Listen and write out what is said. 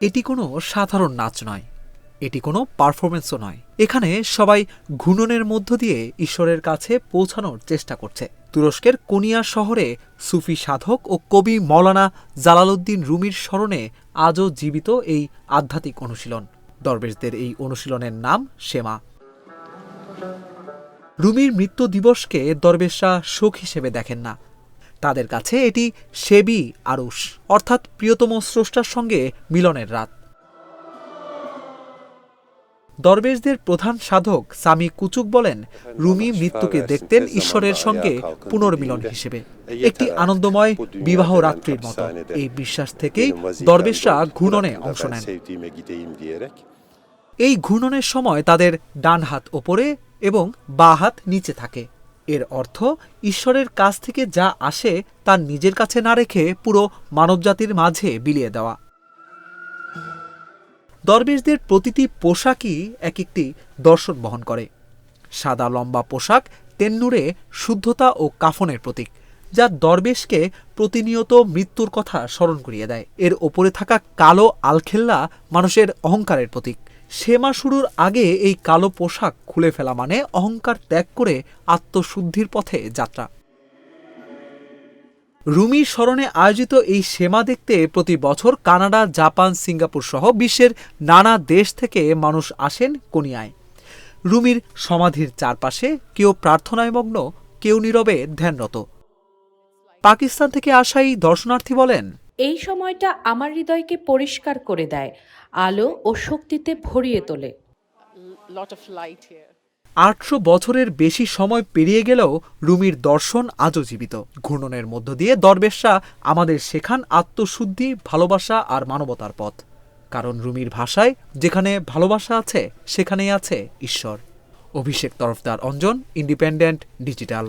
এটি কোনো সাধারণ নাচ নয়, এটি কোনো পারফরমেন্সও নয়। এখানে সবাই ঘূর্ণনের মধ্য দিয়ে ঈশ্বরের কাছে পৌঁছানোর চেষ্টা করছে। তুরস্কের কোনিয়া শহরে সুফি সাধক ও কবি মৌলানা জালালউদ্দিন রুমির স্মরণে আজও জীবিত এই আধ্যাত্মিক অনুশীলন। দরবেশদের এই অনুশীলনের নাম শেমা। রুমির মৃত্যু দিবসকে দরবেশরা শোক হিসেবে দেখেন না, তাদের কাছে এটি শেবি আরুশ, অর্থাৎ প্রিয়তম স্রষ্টার সঙ্গে মিলনের রাত। দরবেশদের প্রধান সাধক সামি কুচুক বলেন, রুমি মৃত্যুকে দেখতেন ঈশ্বরের সঙ্গে পুনর্মিলন হিসেবে, একটি আনন্দময় বিবাহ রাত্রির মতো। এই বিশ্বাস থেকেই দরবেশরা ঘূর্ণনে অংশ নেন। এই ঘূর্ণনের সময় তাদের ডান হাত ওপরে এবং বাঁ হাত নিচে থাকে। এর অর্থ ঈশ্বরের কাছ থেকে যা আসে তা নিজের কাছে না রেখে পুরো মানবজাতির মাঝে বিলিয়ে দেওয়া। দরবেশদের প্রতিটি পোশাকই এক একটি দর্শন বহন করে। সাদা লম্বা পোশাক তেন্নুরে শুদ্ধতা ও কাফনের প্রতীক, যা দরবেশকে প্রতিনিয়ত মৃত্যুর কথা স্মরণ করিয়ে দেয়। এর ওপরে থাকা কালো আলখেল্লা মানুষের অহংকারের প্রতীক। শেমা শুরুর আগে এই কালো পোশাক খুলে ফেলা মানে অহংকার ত্যাগ করে আত্মশুদ্ধির পথে যাত্রা। রুমির স্মরণে আয়োজিত এই শেমা দেখতে প্রতি বছর কানাডা, জাপান, সিঙ্গাপুর সহ বিশ্বের নানা দেশ থেকে মানুষ আসেন কোনিয়ায়। রুমির সমাধির চারপাশে কেউ প্রার্থনায় মগ্ন, কেউ নীরবে ধ্যানরত। পাকিস্তান থেকে আসা এই দর্শনার্থী বলেন, এই সময়টা আমার হৃদয়কে পরিষ্কার করে দেয়, আলো ও শক্তিতে ভরিয়ে তোলে। 800 বছরের বেশি সময় পেরিয়ে গেলেও রুমির দর্শন আজও জীবিত। ঘূর্ণনের মধ্য দিয়ে দরবেশরা আমাদের শেখান আত্মশুদ্ধি, ভালোবাসা আর মানবতার পথ। কারণ রুমির ভাষায় যেখানে ভালোবাসা আছে সেখানেই আছে ঈশ্বর। অভিষেক তরফদার, অঞ্জন, ইন্ডিপেন্ডেন্ট ডিজিটাল।